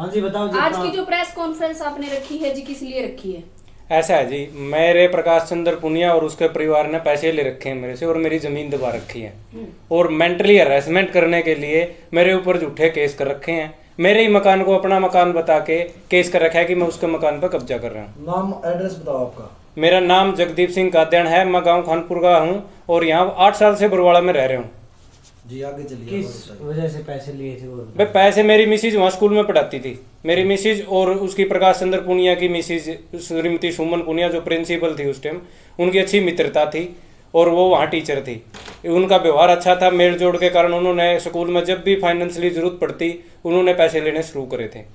हाँ जी बताओ जी। आज की जो प्रेस कॉन्फ्रेंस आपने रखी है जी, किस लिए रखी है? ऐसा है जी, मेरे प्रकाश चंद्र पुनिया और उसके परिवार ने पैसे ले रखे हैं मेरे से और मेरी जमीन दबा रखी है और मेंटली हरेसमेंट करने के लिए मेरे ऊपर झूठे केस कर रखे हैं। मेरे ही मकान को अपना मकान बता के केस कर रखा है कि मैं उसके मकान पर कब्जा कर रहा हूँ। नाम एड्रेस बताओ आपका। मेरा नाम जगदीप सिंह कादयान है, मैं गाँव खानपुर का हूँ और यहाँ 8 साल से बरवाड़ा में रह रहा हूँ। जी आगे चलिए। किस वजह से पैसे लिए थे? भाई पैसे मेरी मिसिज वहाँ स्कूल में पढ़ाती थी, मेरी मिसिज और उसकी प्रकाश चंद्र पुनिया की मिसिज श्रीमती सुमन पुनिया जो प्रिंसिपल थी उस टाइम, उनकी अच्छी मित्रता थी और वो वहाँ टीचर थी। उनका व्यवहार अच्छा था, मेल जोड़ के कारण उन्होंने स्कूल में जब भी फाइनेंशियली जरूरत पड़ती उन्होंने पैसे लेने शुरू करे थे।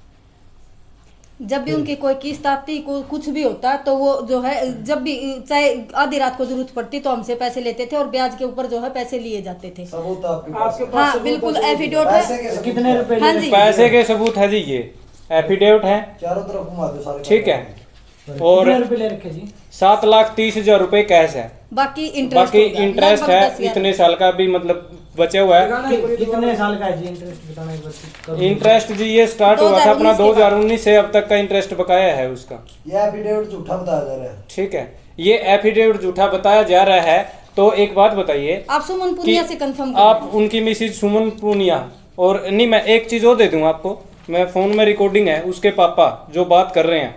जब भी उनकी कोई किस्त आती कुछ भी होता तो वो जो है जब भी चाहे आधी रात को जरूरत पड़ती तो हमसे पैसे लेते थे और ब्याज के ऊपर जो है पैसे लिए जाते थे। सबूत आपके पास? हाँ बिल्कुल एफिडेविट है। कितने रुपए? हाँ जी पैसे के सबूत है जी, ये एफिडेविट है चारों तरफ घुमा दो सारे। ठीक है। और 7,30,000 रुपए कैश है, बाकी इंटरेस्ट है इतने साल का भी मतलब बचा हुआ है। कितने साल का है जी इंटरेस्ट बताना? इंटरेस्ट जी ये स्टार्ट हुआ था अपना 2019 से अब तक का इंटरेस्ट बकाया है उसका। ये एफिडेविट झूठा बताया जा रहा है। ठीक है, ये एफिडेविट झूठा बताया जा रहा है। तो एक बात बताइए, आप सुमन पुनिया से कंफर्म आप उनकी मिसिज सुमन पुनिया और नहीं, मैं एक चीज और दे दूं आपको, मैं फोन में रिकॉर्डिंग है उसके पापा जो बात कर रहे हैं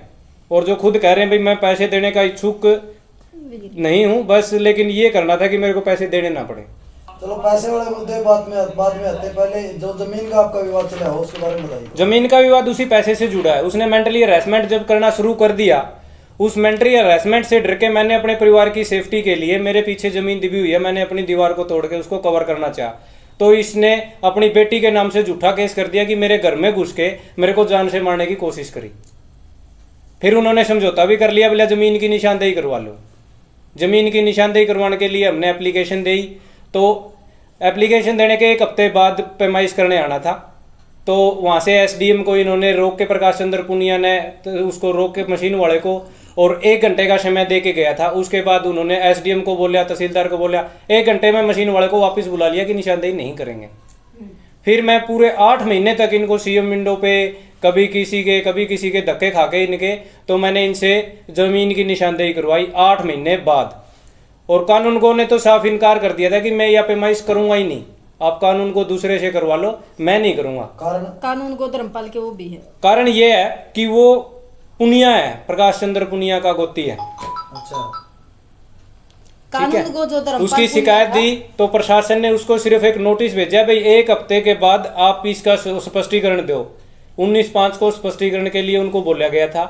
और जो खुद कह रहे हैं भाई मैं पैसे देने का इच्छुक नहीं हूं, बस लेकिन ये करना था कि मेरे को पैसे देने ना पड़े। चलो पैसे वाले मुद्दे बाद में आते, पहले जो जमीन का आपका विवाद चला है उसके बारे में बताइए। जमीन का विवाद उसी पैसे से जुड़ा है। उसने मेंटली हरेसमेंट जब करना शुरू कर दिया, उस मेंटली हरेसमेंट से डर के मैंने अपने परिवार की सेफ्टी के लिए, मेरे पीछे जमीन दबी हुई है, मैंने अपनी दीवार को तोड़ के उसको कवर करना चाहा, तो इसने अपनी बेटी के नाम से झूठा केस कर दिया कि मेरे घर में घुस के मेरे को जान से मारने की कोशिश करी। फिर उन्होंने समझौता भी कर लिया, बोला जमीन की निशानदेही करवा लो। जमीन की निशानदेही करवाने के लिए हमने एप्लीकेशन दी, तो एप्लीकेशन देने के 1 हफ्ते बाद पैमाइश करने आना था, तो वहां से एसडीएम को इन्होंने रोक के, प्रकाश चंद्र पुनिया ने तो उसको रोक के मशीन वाले को, और 1 घंटे का समय दे के गया था। उसके बाद उन्होंने एसडीएम को बोला, तहसीलदार को बोला, 1 घंटे में मशीन वाले को वापस बुला लिया कि निशानदेही नहीं करेंगे। फिर मैं पूरे 8 महीने तक इनको सीएम विंडो पे कभी किसी के धक्के खा के इनके, तो मैंने इनसे जमीन की निशानदेही करवाई 8 महीने बाद। और कानून को ने तो साफ इनकार कर दिया था कि मैं यहाँ पैमाइश करूंगा ही नहीं, आप कानून को दूसरे से करवा लो, मैं नहीं करूंगा। कानून को धर्मपाल के वो भी है। कारण ये है कि वो पुनिया है, प्रकाश चंद्र पुनिया का गोती है। अच्छा, कानून को जो धर्मपाल उसकी शिकायत दी तो प्रशासन ने उसको सिर्फ एक नोटिस भेजा, भाई 1 हफ्ते के बाद आप इसका स्पष्टीकरण दो। 19/5 को स्पष्टीकरण के लिए उनको बोला गया था,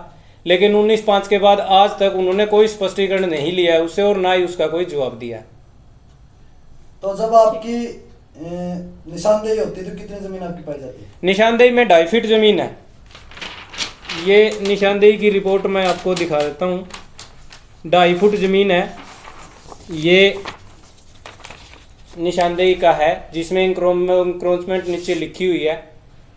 लेकिन 19/5 के बाद आज तक उन्होंने कोई स्पष्टीकरण नहीं लिया है उससे और ना ही उसका कोई जवाब दिया। तो जब आपकी निशानदेही होती है तो कितनी जमीन आपकी पाई जाती है? निशानदेही में 2.5 फीट जमीन है। ये निशानदेही की रिपोर्ट मैं आपको दिखा देता हूँ। 2.5 फुट जमीन है, ये निशानदेही का है जिसमें इंक्रोचमेंट नीचे लिखी हुई है।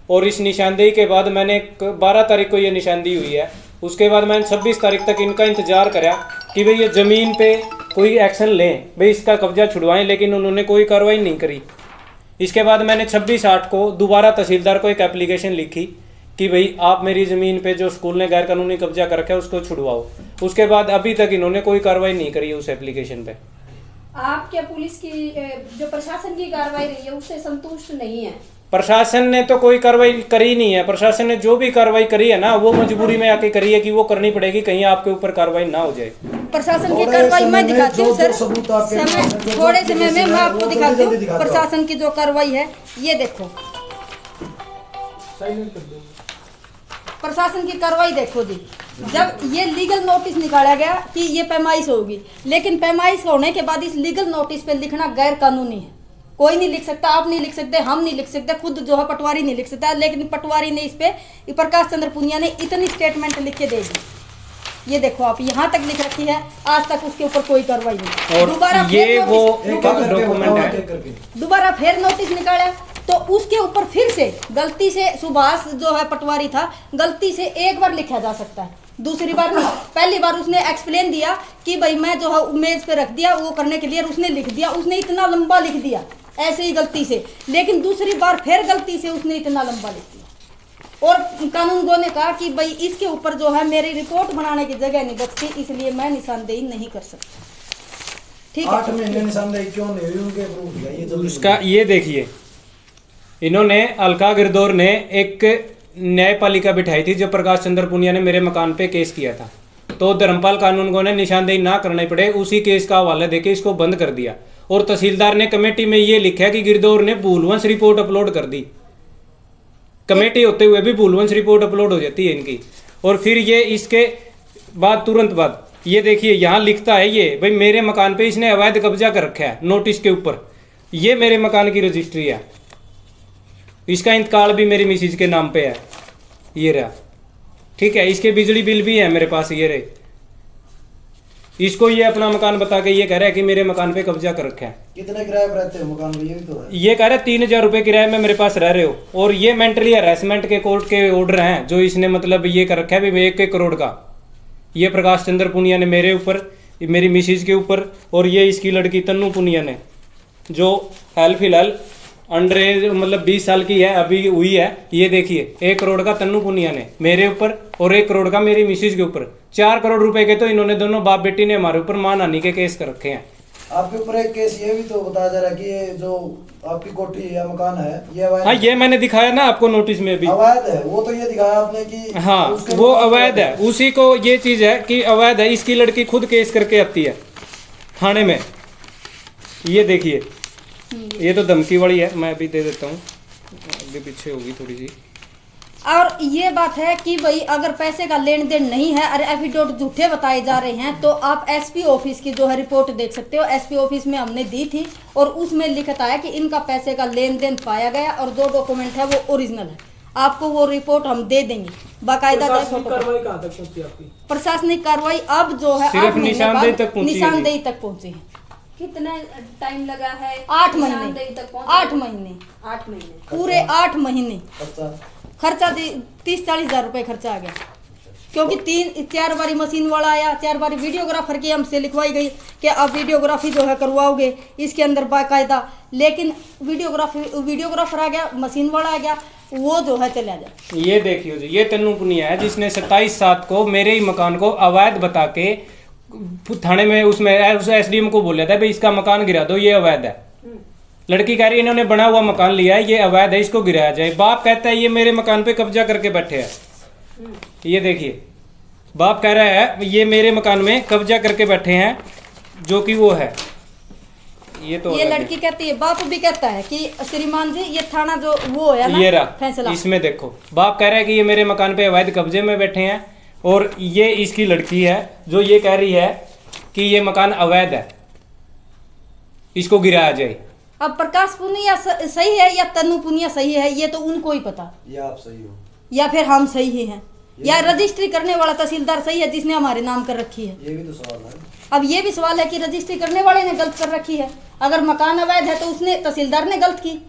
और इस निशानदेही के बाद मैंने 12 तारीख को ये निशानदेही हुई है, उसके बाद मैंने 26 तारीख तक इनका इंतजार करा कि भाई ये ज़मीन पे कोई एक्शन लें, भाई इसका कब्जा छुड़वाएं, लेकिन उन्होंने कोई कार्रवाई नहीं करी। इसके बाद मैंने 26/8 को दोबारा तहसीलदार को एक एप्लीकेशन लिखी कि भाई आप मेरी ज़मीन पे जो स्कूल ने गैर कानूनी कब्जा कर रखा है उसको छुड़वाओ। उसके बाद अभी तक इन्होंने कोई कार्रवाई नहीं करी है उस एप्लीकेशन पे। आप क्या पुलिस की जो प्रशासन की कार्रवाई रही है उससे संतुष्ट नहीं है? प्रशासन ने तो कोई कार्रवाई करी नहीं है। प्रशासन ने जो भी कार्रवाई करी है ना, वो मजबूरी में आके करी है कि वो करनी पड़ेगी, कहीं आपके ऊपर कार्रवाई ना हो जाए। प्रशासन की कार्रवाई मैं दिखाती हूँ सर, थोड़े समय में मैं आपको दिखाती हूँ प्रशासन की जो कार्रवाई है। ये देखो प्रशासन की कार्रवाई देखो जी। जब ये लीगल नोटिस निकाला गया कि ये पैमाइश होगी, लेकिन पैमाइश होने के बाद इस लीगल नोटिस पे लिखना गैर कानूनी है। कोई नहीं लिख सकता, आप नहीं लिख सकते, हम नहीं लिख सकते, खुद जो है पटवारी नहीं लिख सकता, लेकिन पटवारी ने इस पे प्रकाश चंद्र पुनिया ने इतनी स्टेटमेंट लिख के दे दी। ये देखो आप, यहाँ तक लिख रखी है, आज तक उसके ऊपर कोई कार्रवाई नहीं। दोबारा फिर नोटिस निकाला तो उसके ऊपर फिर से गलती से सुभाष जो है पटवारी था, गलती से एक बार लिखा जा सकता है, दूसरी बार नहीं। पहली बार उसने एक्सप्लेन दिया कि भाई मैं जो है मेज पे रख दिया वो करने के लिए, उसने लिख दिया, उसने इतना लंबा लिख दिया ऐसे ही गलती से। लेकिन दूसरी बार फिर गलती से उसने इतना लंबा लिख दिया और कानून गो ने कहा कि भाई इसके ऊपर जो है मेरी रिपोर्ट बनाने की जगह नहीं बचती, इसलिए मैं निशानदेही नहीं कर सकता। ठीक है, 8 महीने निशानदेही क्यों नहीं हुई उनके प्रूफ है ये जल्दी उसका ये देखिए, इन्होंने अलका गिरदौर ने एक न्यायपालिका बिठाई थी जो प्रकाश चंद्र पुनिया ने मेरे मकान पे केस किया था, तो धर्मपाल कानूनगो ने निशानदेही ना करनी पड़े उसी केस का हवाला देके इसको बंद कर दिया। और तहसीलदार ने कमेटी में ये लिखा कि गिरदौर ने भूलवंश रिपोर्ट अपलोड कर दी। कमेटी होते हुए भी भूलवंश रिपोर्ट अपलोड हो जाती है इनकी। और फिर ये इसके बाद तुरंत बाद ये देखिए यहाँ लिखता है ये भाई मेरे मकान पे इसने अवैध कब्जा कर रखा है नोटिस के ऊपर। ये मेरे मकान की रजिस्ट्री है, इसका इंतकाल भी मेरी मिसिज के नाम पे है, ये रहा। ठीक है, इसके बिजली बिल भी है मेरे पास, ये रहे। इसको ये अपना मकान बता के ये कह रहा है कि मेरे मकान पे कब्जा कर रखा है। कितने किराए पर रहते हो मकान में, ये भी तो है। ये कह रहे 3000 रुपये किराए में मेरे पास रह रहे हो। और ये मेंटली हरेसमेंट के कोर्ट के ऑर्डर हैं जो इसने मतलब ये कर रखा है भी 1-1 करोड़ का। ये प्रकाश चंद्र पुनिया ने मेरे ऊपर, मेरी मिसिज के ऊपर, और ये इसकी लड़की तन्नू पुनिया ने जो हाल फिलहाल अंडर एज मतलब 20 साल की है अभी हुई है। ये देखिए 1 करोड़ का तन्नू पुनिया ने मेरे ऊपर और 1 करोड़ का मेरी मिसिज के ऊपर, 4 करोड़ रुपए के तो इन्होंने दोनों बाप बेटी ने हमारे ऊपर मानहानि के केस कर रखे हैं। आपके ऊपर एक केस ये भी तो बताया जा रहा है कि ये जो आपकी कोठी या मकान है ये अवैध। हाँ, ये मैंने दिखाया ना आपको नोटिस में भी, अवैध है। वो तो ये दिखाया आपने कि हाँ वो अवैध है, उसी को ये चीज है कि अवैध है। इसकी लड़की खुद केस करके आती है थाने में। ये देखिए, ये तो धमकी वाली है, मैं अभी दे देता हूँ, अभी पीछे होगी थोड़ी सी। और ये बात है कि भाई अगर पैसे का लेन देन नहीं है और एफिडेविट झूठे बताए जा रहे हैं तो आप एसपी ऑफिस की जो है रिपोर्ट देख सकते हो। एसपी ऑफिस में हमने दी थी और उसमें लिखता है कि इनका पैसे का लेन देन पाया गया और जो डॉक्यूमेंट है वो ओरिजिनल है। आपको वो रिपोर्ट हम दे देंगे बाकायदा। कार्रवाई कहाँ तक पहुंची आपकी? प्रशासनिक कार्रवाई अब जो है सिर्फ निशानदेही तक पहुंची है। कितना टाइम लगा है? 8 महीने 8 महीने पूरे 8 महीने अच्छा। खर्चा 30-40 हजार रुपए खर्चा आ गया, क्योंकि 3-4 बारी मशीन वाला आया, 4 बारी वीडियोग्राफर की हमसे लिखवाई गई कि आप वीडियोग्राफी जो है करवाओगे इसके अंदर बाकायदा। लेकिन वीडियोग्राफर आ गया, मशीन वाला आ गया, वो जो है चला जाए। ये देखिए जी, ये तन्नू पुनिया है जिसने 27/7 को मेरे ही मकान को अवैध बता के थाने में उसमें उस एसडीएम को बोला था भाई इसका मकान गिरा दो, ये अवैध है। लड़की कह रही है इन्होंने बना हुआ मकान लिया है, ये अवैध है, इसको गिराया जाए। बाप कहता है ये मेरे मकान पे कब्जा करके बैठे हैं। ये देखिए, बाप कह रहा है ये मेरे मकान में कब्जा करके बैठे हैं, जो कि वो है। ये लड़की कहती है, बाप भी कहता है कि श्रीमान जी ये थाना जो वो है ना, ये रहा फैसला। इसमें देखो, बाप कह रहा है कि ये मेरे मकान पे अवैध कब्जे में बैठे हैं, और ये इसकी लड़की है जो ये कह रही है कि ये मकान अवैध है, इसको गिराया जाए। अब प्रकाश पुनिया सही है या तन्नू पुनिया सही है, ये तो उनको ही पता, या आप सही हो या फिर हम सही ही हैं, या रजिस्ट्री करने वाला तहसीलदार सही है जिसने हमारे नाम कर रखी है। ये भी तो सवाल है। अब ये भी सवाल है कि रजिस्ट्री करने वाले ने गलत कर रखी है। अगर मकान अवैध है तो उसने तहसीलदार ने गलत की।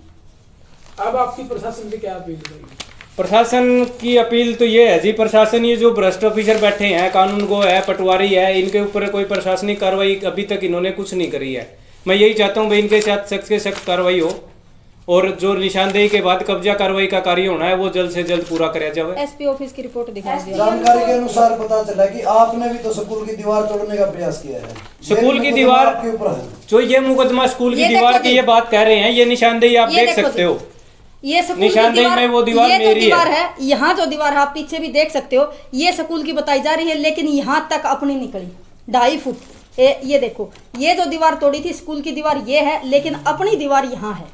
अब आपकी प्रशासन से क्या अपील करेगी? प्रशासन की अपील तो ये है जी, प्रशासन ये जो भ्रष्ट ऑफिसर बैठे हैं, कानून गो है, पटवारी है, इनके ऊपर कोई प्रशासनिक कार्रवाई अभी तक इन्होंने कुछ नहीं करी है। मैं यही चाहता हूँ भाई इनके साथ सख्त से सख्त कार्रवाई हो, और जो निशानदेही के बाद कब्जा कार्रवाई का कार्य होना है वो जल्द से जल्द पूरा कराया जाए। एसपी ऑफिस की रिपोर्ट दिखा दी। जानकारी के अनुसार पता चला कि आपने भी तो स्कूल की दीवार तोड़ने का प्रयास किया है। स्कूल की दीवार के ऊपर है जो ये मुकदमा स्कूल की दीवार की ये बात कह रहे हैं, ये निशानदेही आप देख सकते हो। ये स्कूल निशानदेही में वो दीवार ये मेरी तो दीवार है। यहाँ जो दीवार है आप पीछे भी देख सकते हो, ये स्कूल की बताई जा रही है, लेकिन यहाँ तक अपनी निकली 2.5 फुट। ये देखो, ये जो दीवार तोड़ी थी स्कूल की दीवार ये है, लेकिन अपनी दीवार यहाँ है।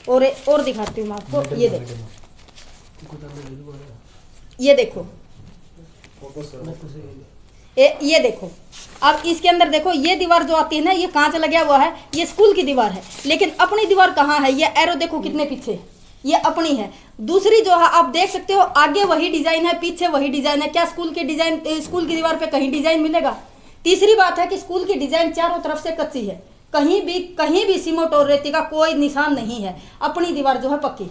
और दिखाती हूँ मैं आपको, ये देखो, ये देखो, ये देखो। अब इसके अंदर देखो, ये दीवार जो आती है ना, ये कांच लगा हुआ है, ये स्कूल की दीवार है, लेकिन अपनी दीवार कहाँ है? ये एरो देखो कितने पीछे, ये अपनी है। दूसरी जो है आप देख सकते हो, आगे वही डिजाइन है, पीछे वही डिजाइन है। क्या स्कूल की डिजाइन, स्कूल की दीवार पे कहीं डिजाइन मिलेगा? तीसरी बात है कि स्कूल की डिजाइन चारों तरफ से कच्ची है, कहीं भी सीमेंट और रेती का कोई निशान नहीं है। अपनी दीवार जो है पक्की,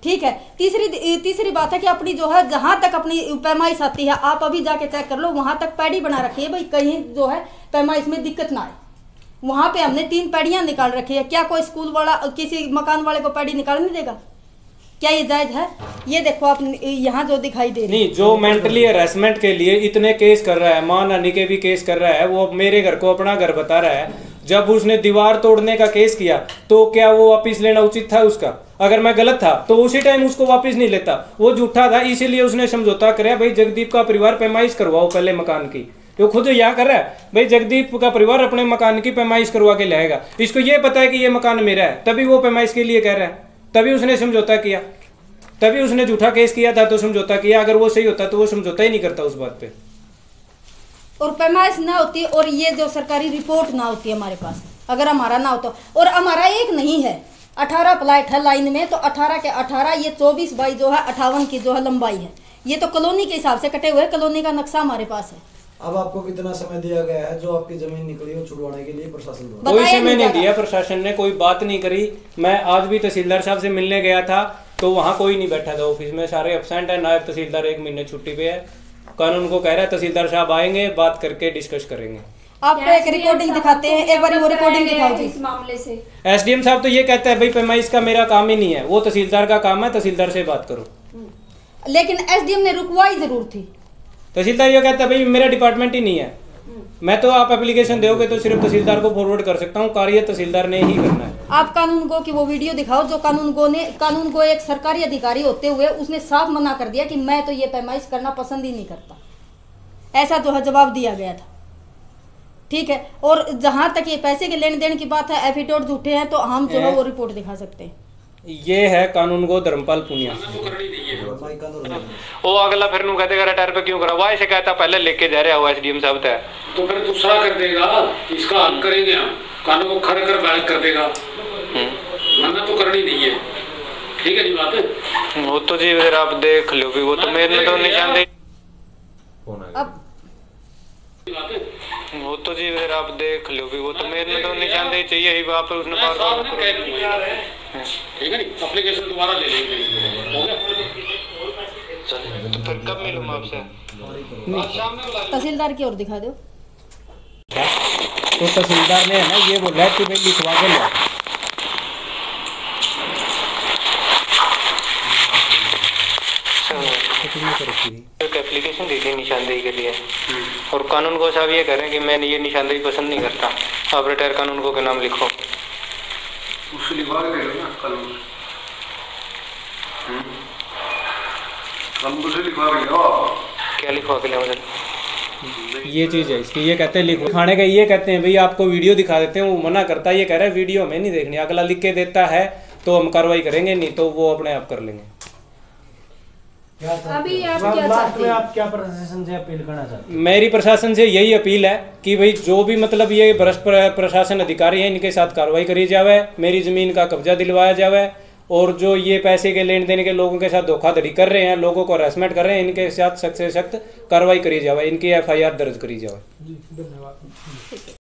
ठीक है। तीसरी बात है कि अपनी जो है जहां तक अपनी पैमाइश आती है, आप अभी जाके चेक कर लो, वहां तक पैड़ी बना रखी है भाई, कहीं जो है पैमाइश में दिक्कत ना आए। वहां पे हमने 3 पैड़ियां निकाल रखी है। क्या कोई स्कूल वाला किसी मकान वाले को पैड़ी निकालने देगा? क्या ये जायज है? ये देखो आप यहाँ जो दिखाई दे रही नहीं, जो मेंटली हरेसमेंट के लिए इतने केस कर रहा है, मानहानि के भी केस कर रहा है, वो मेरे घर को अपना घर बता रहा है। जब उसने दीवार तोड़ने का केस किया तो क्या वो वापिस लेना उचित था उसका? अगर मैं गलत था तो उसी टाइम उसको वापिस नहीं लेता, वो झूठा था, इसीलिए उसने समझौता कराया भाई जगदीप का परिवार पैमाइश करवाओ पहले मकान की। तो खुद यहाँ कर रहा है भाई जगदीप का परिवार अपने मकान की पैमाइश करवा के लाएगा। इसको ये पता है कि ये मकान मेरा है, तभी वो पैमाइश के लिए कह रहा है, तभी उसने समझौता किया, तभी उसने झूठा केस किया था तो समझौता किया। अगर वो सही होता तो वो समझौता ही नहीं करता उस बात पे। और पैमाइश ना होती और ये जो सरकारी रिपोर्ट ना होती हमारे पास, अगर हमारा ना होता, और हमारा एक नहीं है 18 प्लाट है लाइन में, तो 18 के 18 ये 24 बाई जो है 58 की जो है लंबाई है। ये तो कॉलोनी के हिसाब से कटे हुए, कॉलोनी का नक्शा हमारे पास है। अब आपको कितना समय दिया गया है जो आपकी जमीन निकली हो छुड़वाने के लिए प्रशासन द्वारा? कोई बताया समय नहीं जाता। दिया प्रशासन ने, कोई बात नहीं करी। मैं आज भी तहसीलदार साहब से मिलने गया था तो वहाँ कोई नहीं बैठा था ऑफिस में, सारे एब्सेंट है। नायब तहसीलदार 1 महीने छुट्टी पे है। कानून को कह रहा है तहसीलदार साहब आएंगे, बात करके डिस्कस करेंगे। आपको एक रिकॉर्डिंग दिखाते हैं, एक बार वो रिकॉर्डिंग दिखाओ जी। इस मामले से एसडीएम साहब तो ये कहता है भाई पैमाइश का मेरा काम ही नहीं है, वो तहसीलदार का काम है, तहसीलदार से बात करो। लेकिन एसडीएम ने रुकवाई जरूर थी। तहसीलदार ये कहता है भाई मेरा डिपार्टमेंट ही नहीं है, मैं तो आप एप्लीकेशन दोगे तो सिर्फ तहसीलदार को फॉरवर्ड कर सकता हूँ, कार्य तहसीलदार ने ही करना है। आप कानून गो की वो वीडियो दिखाओ जो कानून गो एक सरकारी अधिकारी होते हुए उसने साफ मना कर दिया कि मैं तो ये पैमाइश करना पसंद ही नहीं करता, ऐसा जो है जवाब दिया गया था। ठीक है, और जहां तक ये पैसे के लेन देन की बात है, एफिडेविट झूठे हैं, तो हम जो है वो रिपोर्ट दिखा सकते हैं। ये है कानून गो धर्मपाल पुनिया। वो अगला फिर नु कहते रिटायर पे क्यों करा, वाई से कहता पहले लेके जा रहा हुआ एसडीएम साहब था, तो फिर दूसरा कर देगा, इसका हल करेंगे हम, कानून को खड़ कर बैठ कर देगा, वरना तो करनी नहीं है। ठीक है, नहीं बात वो तो जी फिर आप देख लो भी, वो तो मेरे तो निशानदेही, अब वो तो जी फिर आप देख लो भी, वो तो मेरे तो निशानदेही चाहिए ही, वहाँ पर उसने ठीक है, नहीं एप्लीकेशन दोबारा ले लेंगे। हो गया, तो फिर कब मिलूँ आपसे? तहसीलदार की ओर दिखा दो। तो तहसीलदार ने है ना ये बोला है कि भाई लिखवा के लो। एक एप्लीकेशन दी थी निशानदेही के लिए, और कानून को साहब ये कह रहे हैं कि मैं ये निशानदेही पसंद नहीं करता, आप रिटायर कानून को के नाम लिखो। उससे लिखवा के ले लो ना कानून, हम उसे लिखवा के लो। क्या लिखवा के ले? ये चीज़ है इसकी, ये कहते हैं लिखो खाने का, ये कहते हैं भाई आपको वीडियो दिखा देते हैं, वो मना करता है, ये कह रहा है वीडियो हमें नहीं देखनी, अगला लिख के देता है तो हम कार्रवाई करेंगे, नहीं तो वो अपने आप कर लेंगे। अभी आप क्या चाहते हैं? आप क्या प्रशासन से अपील करना चाहते हैं? मेरी प्रशासन से यही अपील है कि भाई जो भी मतलब ये भ्रष्ट प्रशासन अधिकारी हैं इनके साथ कार्रवाई करी जावे, मेरी जमीन का कब्जा दिलवाया जावे, और जो ये पैसे के लेन देन के लोगों के साथ धोखाधड़ी कर रहे हैं, लोगों को हरासमेंट कर रहे हैं, इनके साथ सख्त से सख्त कार्रवाई करी जावे, इनकी FIR दर्ज करी जावे। जी, धन्यवाद।